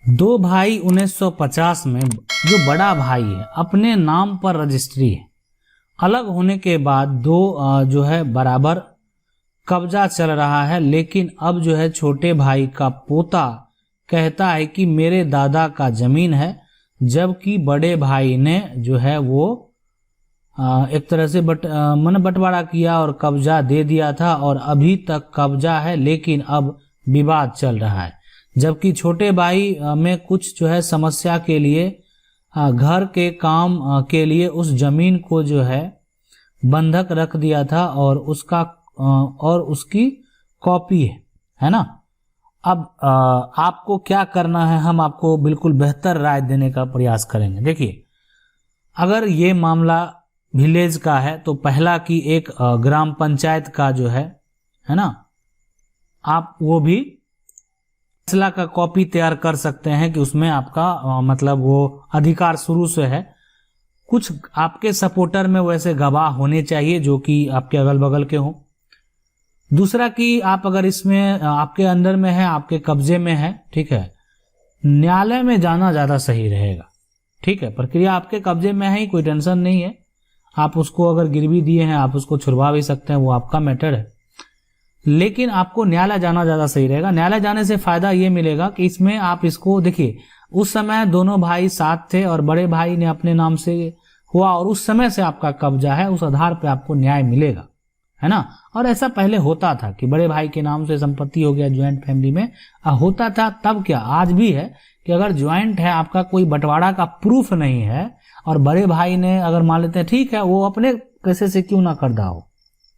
दो भाई 1950 में जो बड़ा भाई है अपने नाम पर रजिस्ट्री है। अलग होने के बाद दो जो है बराबर कब्जा चल रहा है, लेकिन अब जो है छोटे भाई का पोता कहता है कि मेरे दादा का जमीन है, जबकि बड़े भाई ने जो है वो एक तरह से बंटवारा किया और कब्जा दे दिया था और अभी तक कब्जा है, लेकिन अब विवाद चल रहा है। जबकि छोटे भाई में कुछ जो है समस्या के लिए घर के काम के लिए उस जमीन को जो है बंधक रख दिया था और उसकी कॉपी है ना। अब आपको क्या करना है, हम आपको बिल्कुल बेहतर राय देने का प्रयास करेंगे। देखिए, अगर ये मामला विलेज का है तो पहला कि एक ग्राम पंचायत का जो है ना, आप वो भी फैसला का कॉपी तैयार कर सकते हैं कि उसमें आपका मतलब वो अधिकार शुरू से है। कुछ आपके सपोर्टर में वैसे गवाह होने चाहिए जो कि आपके अगल बगल के हों। दूसरा कि आप अगर इसमें आपके अंदर में है, आपके कब्जे में है, ठीक है, न्यायालय में जाना ज्यादा सही रहेगा। ठीक है, प्रक्रिया आपके कब्जे में है ही, कोई टेंशन नहीं है। आप उसको अगर गिरवी दिए हैं आप उसको छुड़वा भी सकते हैं, वो आपका मैटर है, लेकिन आपको न्यायालय जाना ज्यादा सही रहेगा। न्यायालय जाने से फायदा ये मिलेगा कि इसमें आप इसको देखिए, उस समय दोनों भाई साथ थे और बड़े भाई ने अपने नाम से हुआ और उस समय से आपका कब्जा है, उस आधार पे आपको न्याय मिलेगा, है ना। और ऐसा पहले होता था कि बड़े भाई के नाम से संपत्ति हो गया, ज्वाइंट फैमिली में होता था। तब क्या, आज भी है कि अगर ज्वाइंट है, आपका कोई बंटवारा का प्रूफ नहीं है और बड़े भाई ने अगर मान लेते हैं, ठीक है, वो अपने पैसे से क्यों ना खरीदा हो,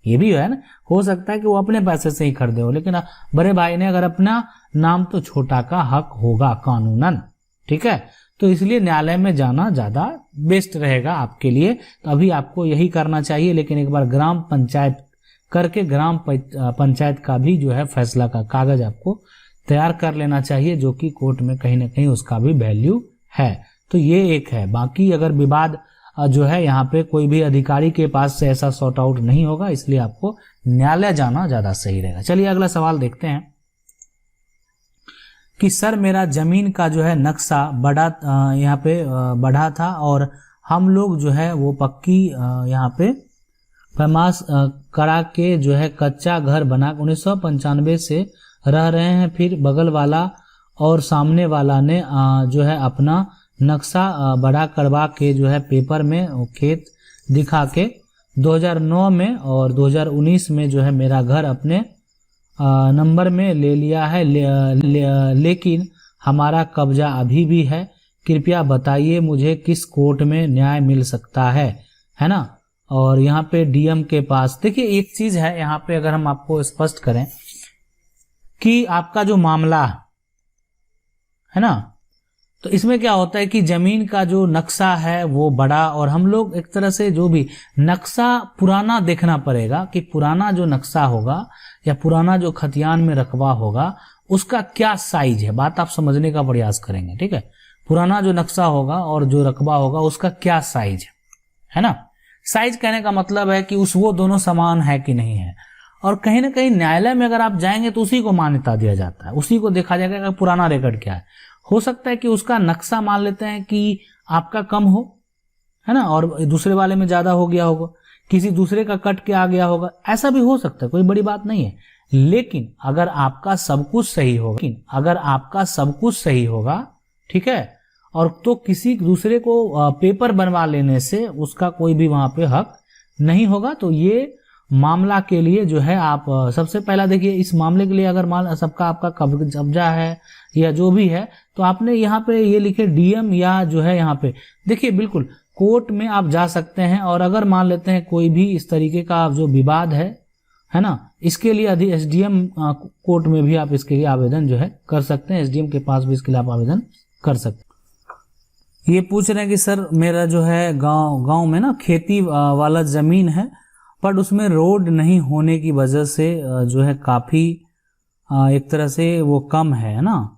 ये भी है ना, हो सकता है कि वो अपने पैसे से ही खरीदे हो, लेकिन बड़े भाई ने अगर अपना नाम, तो छोटा का हक होगा कानूनन। ठीक है, तो इसलिए न्यायालय में जाना ज्यादा बेस्ट रहेगा आपके लिए। तो अभी आपको यही करना चाहिए, लेकिन एक बार ग्राम पंचायत करके ग्राम पंचायत का भी जो है फैसला का कागज आपको तैयार कर लेना चाहिए, जो कि कोर्ट में कहीं ना कहीं उसका भी वैल्यू है। तो ये एक है। बाकी अगर विवाद जो है यहाँ पे कोई भी अधिकारी के पास से ऐसा सॉर्ट आउट नहीं होगा, इसलिए आपको न्यायालय जाना ज्यादा सही रहेगा। चलिए अगला सवाल देखते हैं कि सर मेरा जमीन का जो है नक्शा यहाँ पे बढ़ा था और हम लोग जो है वो पक्की यहाँ पे पैमाश करा के जो है कच्चा घर बना 1995 से रह रहे हैं। फिर बगल वाला और सामने वाला ने जो है अपना नक्शा बड़ा करवा के जो है पेपर में खेत दिखा के 2009 में और 2019 में जो है मेरा घर अपने नंबर में ले लिया है, लेकिन हमारा कब्जा अभी भी है। कृपया बताइए मुझे किस कोर्ट में न्याय मिल सकता है ना। और यहाँ पे डीएम के पास देखिए, एक चीज है यहाँ पे, अगर हम आपको स्पष्ट करें कि आपका जो मामला है ना, तो इसमें क्या होता है कि जमीन का जो नक्शा है वो बड़ा, और हम लोग एक तरह से जो भी नक्शा पुराना देखना पड़ेगा कि पुराना जो नक्शा होगा या पुराना जो खतियान में रकबा होगा उसका क्या साइज है, बात आप समझने का प्रयास करेंगे। ठीक है, पुराना जो नक्शा होगा और जो रकबा होगा उसका क्या साइज है ना। साइज कहने का मतलब है कि वो दोनों समान है कि नहीं है। और कहीं ना कहीं न्यायालय में अगर आप जाएंगे तो उसी को मान्यता दिया जाता है, उसी को देखा जाएगा कि पुराना रिकॉर्ड क्या है। हो सकता है कि उसका नक्शा मान लेते हैं कि आपका कम हो, है ना, और दूसरे वाले में ज्यादा हो गया होगा, किसी दूसरे का कट के आ गया होगा, ऐसा भी हो सकता है, कोई बड़ी बात नहीं है। लेकिन अगर आपका सब कुछ सही होगा, ठीक है, और तो किसी दूसरे को पेपर बनवा लेने से उसका कोई भी वहां पे हक नहीं होगा। तो ये मामला के लिए जो है आप सबसे पहला देखिए, इस मामले के लिए अगर सबका आपका कब्जा है या जो भी है, तो आपने यहाँ पे ये लिखे डीएम या जो है यहाँ पे देखिए, बिल्कुल कोर्ट में आप जा सकते हैं। और अगर मान लेते हैं कोई भी इस तरीके का जो विवाद है ना, इसके लिए एसडीएम कोर्ट में भी आप इसके लिए आवेदन जो है कर सकते हैं, एसडीएम के पास भी इसके लिए आप आवेदन कर सकते हैं। ये पूछ रहे हैं कि सर मेरा जो है गांव में ना खेती वाला जमीन है, पर उसमें रोड नहीं होने की वजह से जो है काफी एक तरह से वो कम है ना,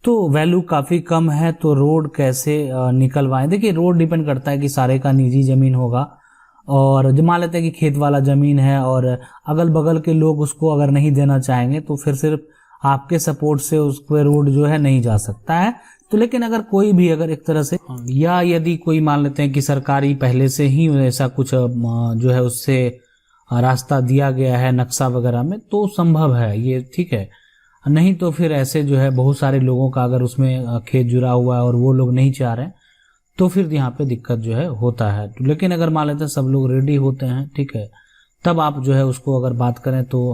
तो वैल्यू काफी कम है, तो रोड कैसे निकलवाएं। देखिए, रोड डिपेंड करता है कि सारे का निजी जमीन होगा, और मान लेते हैं कि खेत वाला जमीन है और अगल बगल के लोग उसको अगर नहीं देना चाहेंगे तो फिर सिर्फ आपके सपोर्ट से उसके रूट जो है नहीं जा सकता है। तो लेकिन अगर कोई भी अगर एक तरह से, या यदि कोई मान लेते हैं कि सरकारी पहले से ही ऐसा कुछ जो है उससे रास्ता दिया गया है नक्शा वगैरह में, तो संभव है ये, ठीक है। नहीं तो फिर ऐसे जो है बहुत सारे लोगों का अगर उसमें खेत जुड़ा हुआ है और वो लोग नहीं चाह रहे हैं, तो फिर यहाँ पे दिक्कत जो है होता है। लेकिन अगर मान लेते हैं सब लोग रेडी होते हैं, ठीक है, तब आप जो है उसको अगर बात करें तो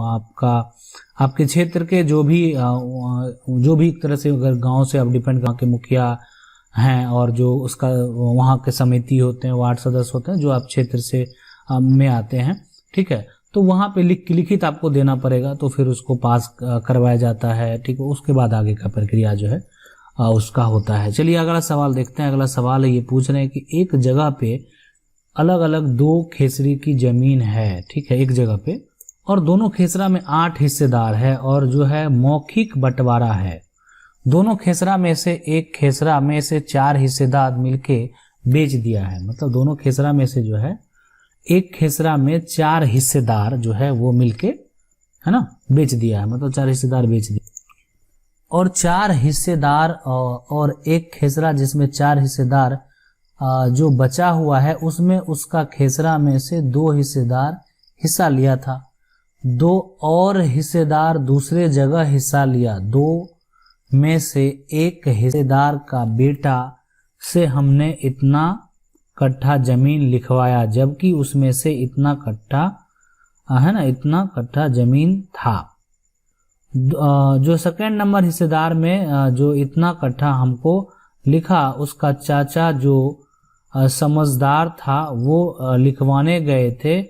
आपके क्षेत्र के जो भी एक तरह से अगर गांव से आप डिपेंड, गांव के मुखिया हैं और जो उसका वहाँ के समिति होते हैं, वार्ड सदस्य होते हैं जो आप क्षेत्र से में आते हैं, ठीक है, तो वहाँ पे लिखित आपको देना पड़ेगा, तो फिर उसको पास करवाया जाता है, ठीक है। उसके बाद आगे का प्रक्रिया जो है उसका होता है। चलिए अगला सवाल देखते हैं। अगला सवाल है, ये पूछ रहे हैं कि एक जगह पे अलग अलग 2 खेसरी की जमीन है, ठीक है, एक जगह पे, और दोनों खेसरा में 8 हिस्सेदार है और जो है मौखिक बंटवारा है। दोनों खेसरा में से एक खेसरा में से 4 हिस्सेदार मिलके बेच दिया है। मतलब दोनों खेसरा में से जो है एक खेसरा में 4 हिस्सेदार जो है वो मिलके, है ना, बेच दिया है, मतलब 4 हिस्सेदार बेच दिया। और 4 हिस्सेदार और एक खेसरा जिसमें 4 हिस्सेदार जो बचा हुआ है उसमें उसका खेसरा में से 2 हिस्सेदार हिस्सा लिया था। 2 और हिस्सेदार दूसरे जगह हिस्सा लिया। 2 में से एक हिस्सेदार का बेटा से हमने इतना कट्ठा जमीन लिखवाया, जबकि उसमें से इतना कट्ठा, है ना, इतना कट्ठा जमीन था। जो सेकंड नंबर हिस्सेदार में जो इतना कट्ठा हमको लिखा, उसका चाचा जो समझदार था वो लिखवाने गए थे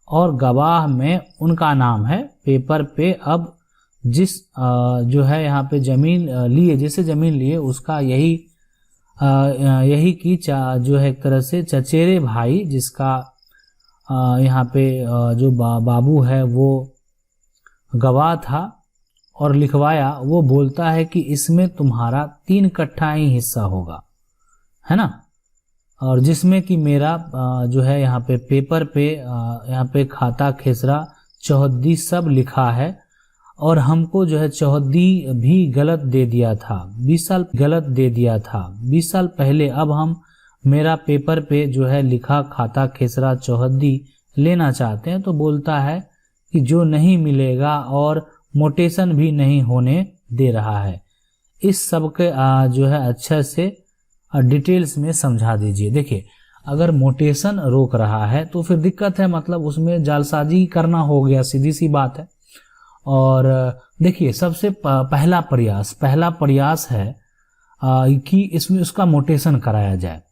और गवाह में उनका नाम है। पेपर पे अब जिस जो है यहाँ पे जमीन लिए, जिसे जमीन लिए उसका यही की जो है एक तरह से चचेरे भाई, जिसका यहाँ पे जो बाबू है वो गवाह था और लिखवाया, वो बोलता है कि इसमें तुम्हारा 3 कट्ठा ही हिस्सा होगा, है ना, और जिसमें कि मेरा जो है यहाँ पे पेपर पे यहाँ पे खाता खेसरा चौहद्दी सब लिखा है, और हमको जो है चौहद्दी भी गलत दे दिया था, 20 साल गलत दे दिया था 20 साल पहले। अब हम मेरा पेपर पे जो है लिखा खाता खेसरा चौहद्दी लेना चाहते हैं, तो बोलता है कि जो नहीं मिलेगा और मोटेशन भी नहीं होने दे रहा है। इस सब के जो है अच्छे से डिटेल्स में समझा दीजिए। देखिए अगर मोटेशन रोक रहा है तो फिर दिक्कत है, मतलब उसमें जालसाजी करना हो गया, सीधी सी बात है। और देखिए सबसे पहला प्रयास है कि इसमें उसका मोटेशन कराया जाए,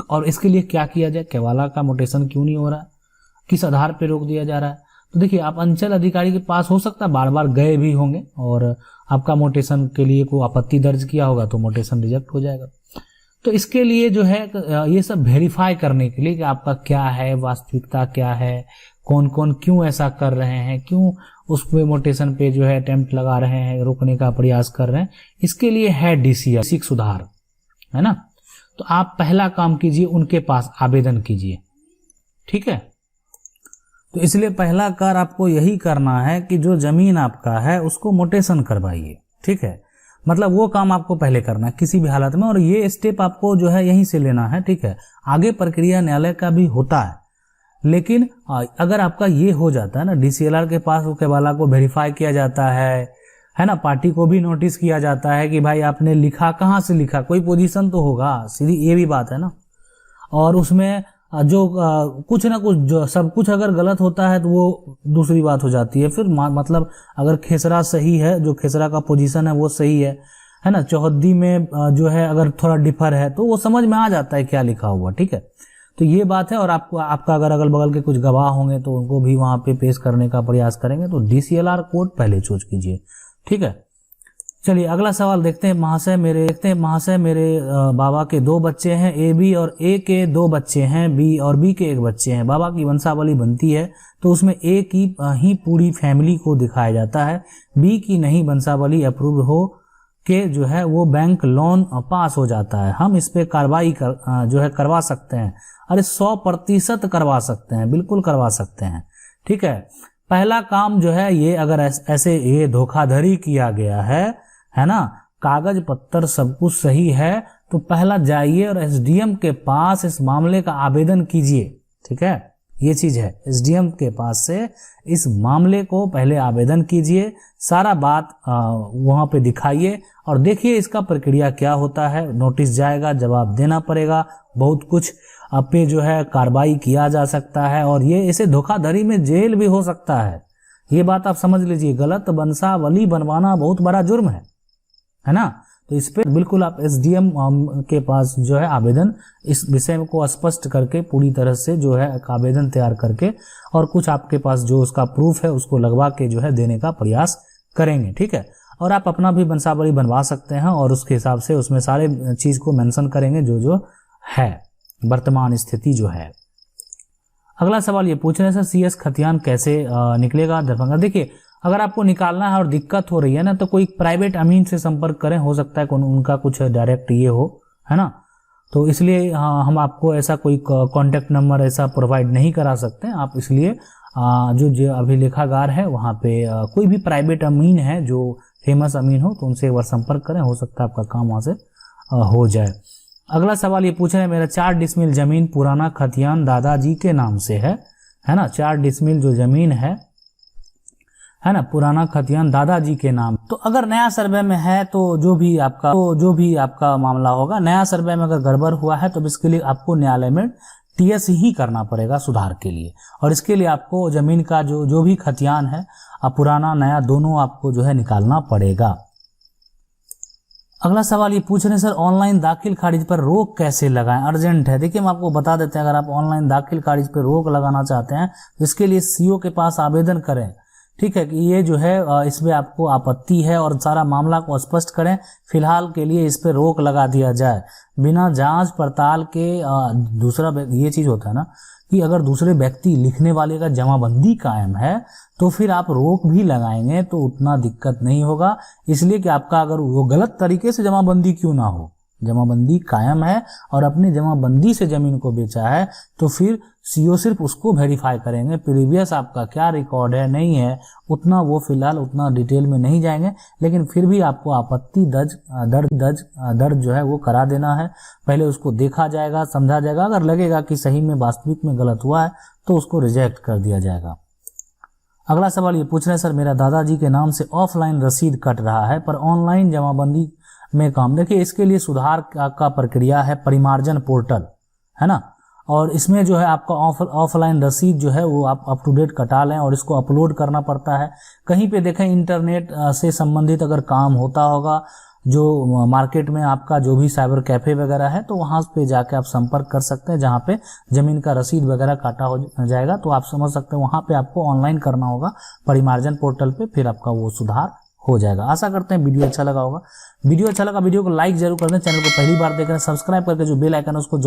और इसके लिए क्या किया जाए, केवाला का मोटेशन क्यों नहीं हो रहा, किस आधार पे रोक दिया जा रहा है। तो देखिए आप अंचल अधिकारी के पास हो सकता है बार बार गए भी होंगे और आपका मोटेशन के लिए कोई आपत्ति दर्ज किया होगा तो मोटेशन रिजेक्ट हो जाएगा। तो इसके लिए जो है ये सब वेरीफाई करने के लिए कि आपका क्या है, वास्तविकता क्या है, कौन कौन क्यों ऐसा कर रहे हैं, क्यों उस पे मोटेशन पे जो है अटेम्प्ट लगा रहे हैं, रोकने का प्रयास कर रहे हैं, इसके लिए है DCR सुधार, है ना। तो आप पहला काम कीजिए, उनके पास आवेदन कीजिए, ठीक है। तो इसलिए पहला कार्य आपको यही करना है कि जो जमीन आपका है उसको मोटेशन करवाइए, ठीक है। मतलब वो काम आपको पहले करना है किसी भी हालत में, और ये स्टेप आपको जो है यहीं से लेना है, ठीक है। आगे प्रक्रिया न्यायालय का भी होता है, लेकिन अगर आपका ये हो जाता है ना, DCLR के पास वो केवाला को वेरीफाई किया जाता है ना, पार्टी को भी नोटिस किया जाता है कि भाई आपने लिखा कहाँ से लिखा, कोई पोजीशन तो होगा, सीधी ये भी बात है ना। और उसमें जो कुछ ना कुछ जो सब कुछ अगर गलत होता है तो वो दूसरी बात हो जाती है। फिर मतलब अगर खेसरा सही है, जो खेसरा का पोजीशन है वो सही है ना, चौहद्दी में जो है अगर थोड़ा डिफर है तो वो समझ में आ जाता है क्या लिखा हुआ, ठीक है। तो ये बात है। और आपका अगर अगल बगल के कुछ गवाह होंगे तो उनको भी वहां पे पेश करने का प्रयास करेंगे, तो DCLR कोर्ट पहले चूज कीजिए, ठीक है। चलिए अगला सवाल देखते हैं। महाशय मेरे बाबा के 2 बच्चे हैं, AB, और A के 2 बच्चे हैं, B और B के 1 बच्चे हैं। बाबा की वंशावली बनती है तो उसमें A की ही पूरी फैमिली को दिखाया जाता है, B की नहीं वंशावली अप्रूव हो के जो है वो बैंक लोन पास हो जाता है। हम इस पे कार्रवाई जो है करवा सकते हैं। अरे 100% करवा सकते हैं, बिल्कुल करवा सकते हैं, ठीक है। पहला काम जो है ये, अगर ऐसे ये धोखाधड़ी किया गया है ना, कागज पत्तर सब कुछ सही है, तो पहला जाइए और एसडीएम के पास इस मामले का आवेदन कीजिए। ठीक है, ये चीज है, एसडीएम के पास से इस मामले को पहले आवेदन कीजिए, सारा बात वहां पे दिखाइए और देखिए इसका प्रक्रिया क्या होता है। नोटिस जाएगा, जवाब देना पड़ेगा, बहुत कुछ आप पे जो है कार्रवाई किया जा सकता है और ये इसे धोखाधड़ी में जेल भी हो सकता है। ये बात आप समझ लीजिए, गलत वंशावली बनवाना बहुत बड़ा जुर्म है ना। तो इस पे बिल्कुल आप एसडीएम के पास जो है आवेदन, इस विषय को स्पष्ट करके पूरी तरह से जो है आवेदन तैयार करके और कुछ आपके पास जो उसका प्रूफ है उसको लगवा के जो है देने का प्रयास करेंगे। ठीक है, और आप अपना भी वंशावली बनवा सकते हैं और उसके हिसाब से उसमें सारे चीज को मेंशन करेंगे जो जो है वर्तमान स्थिति जो है। अगला सवाल ये पूछ रहे हैं सर, सीएस खतियान कैसे निकलेगा दरभंगा। देखिए, अगर आपको निकालना है और दिक्कत हो रही है ना, तो कोई प्राइवेट अमीन से संपर्क करें, हो सकता है उनका कुछ डायरेक्ट ये हो, है ना। तो इसलिए हम आपको ऐसा कोई कॉन्टेक्ट नंबर ऐसा प्रोवाइड नहीं करा सकते। आप इसलिए जो अभिलेखागार है वहाँ पे कोई भी प्राइवेट अमीन है जो फेमस अमीन हो, तो उनसे एक बार संपर्क करें, हो सकता है आपका काम वहाँ से हो जाए। अगला सवाल ये पूछ रहे हैं, मेरा 4 डिसमिल जमीन पुराना खतियान दादाजी के नाम से है ना। 4 डिसमिल जो जमीन है ना, पुराना खतियान दादाजी के नाम। तो अगर नया सर्वे में है तो जो भी आपका मामला होगा, नया सर्वे में अगर गड़बड़ हुआ है तो इसके लिए आपको न्यायालय में टीएस ही करना पड़ेगा सुधार के लिए, और इसके लिए आपको जमीन का जो भी खतियान है, पुराना नया दोनों आपको जो है निकालना पड़ेगा। अगला सवाल ये पूछ रहे हैं, सर ऑनलाइन दाखिल खारिज पर रोक कैसे लगाएं, अर्जेंट है। देखिए, हम आपको बता देते हैं, अगर आप ऑनलाइन दाखिल खारिज पर रोक लगाना चाहते हैं तो इसके लिए सीओ के पास आवेदन करें। ठीक है, कि ये जो है इसमें आपको आपत्ति है और सारा मामला को स्पष्ट करें। फिलहाल के लिए इस पे रोक लगा दिया जाए बिना जांच पड़ताल के। दूसरा ये चीज होता है ना कि अगर दूसरे व्यक्ति लिखने वाले का जमाबंदी कायम है तो फिर आप रोक भी लगाएंगे तो उतना दिक्कत नहीं होगा, इसलिए कि आपका अगर वो गलत तरीके से जमाबंदी क्यों ना हो, जमाबंदी कायम है और अपनी जमाबंदी से जमीन को बेचा है, तो फिर सीओ सिर्फ उसको वेरीफाई करेंगे, प्रीवियस आपका क्या रिकॉर्ड है नहीं है उतना वो फिलहाल उतना डिटेल में नहीं जाएंगे, लेकिन फिर भी आपको आपत्ति दर्ज जो है वो करा देना है। पहले उसको देखा जाएगा, समझा जाएगा, अगर लगेगा कि सही में वास्तविक में गलत हुआ है तो उसको रिजेक्ट कर दिया जाएगा। अगला सवाल ये पूछ रहे हैं, सर मेरा दादाजी के नाम से ऑफलाइन रसीद कट रहा है पर ऑनलाइन जमाबंदी में काम। देखिए, इसके लिए सुधार का प्रक्रिया है परिमार्जन पोर्टल, है ना, और इसमें जो है आपका ऑफलाइन रसीद जो है वो आप अप टू डेट कटा लें और इसको अपलोड करना पड़ता है। कहीं पे देखें इंटरनेट से संबंधित अगर काम होता होगा, जो मार्केट में आपका जो भी साइबर कैफे वगैरह है, तो वहां पे जाके आप संपर्क कर सकते हैं, जहां पे जमीन का रसीद वगैरह काटा हो जाएगा। तो आप समझ सकते हैं वहां पे आपको ऑनलाइन करना होगा परिमार्जन पोर्टल पे, फिर आपका वो सुधार हो जाएगा। आशा करते हैं वीडियो अच्छा लगा होगा। वीडियो अच्छा लगा वीडियो को लाइक जरूर कर दें, चैनल को पहली बार देख रहे हैं सब्सक्राइब करके जो बेल आइकन है उसको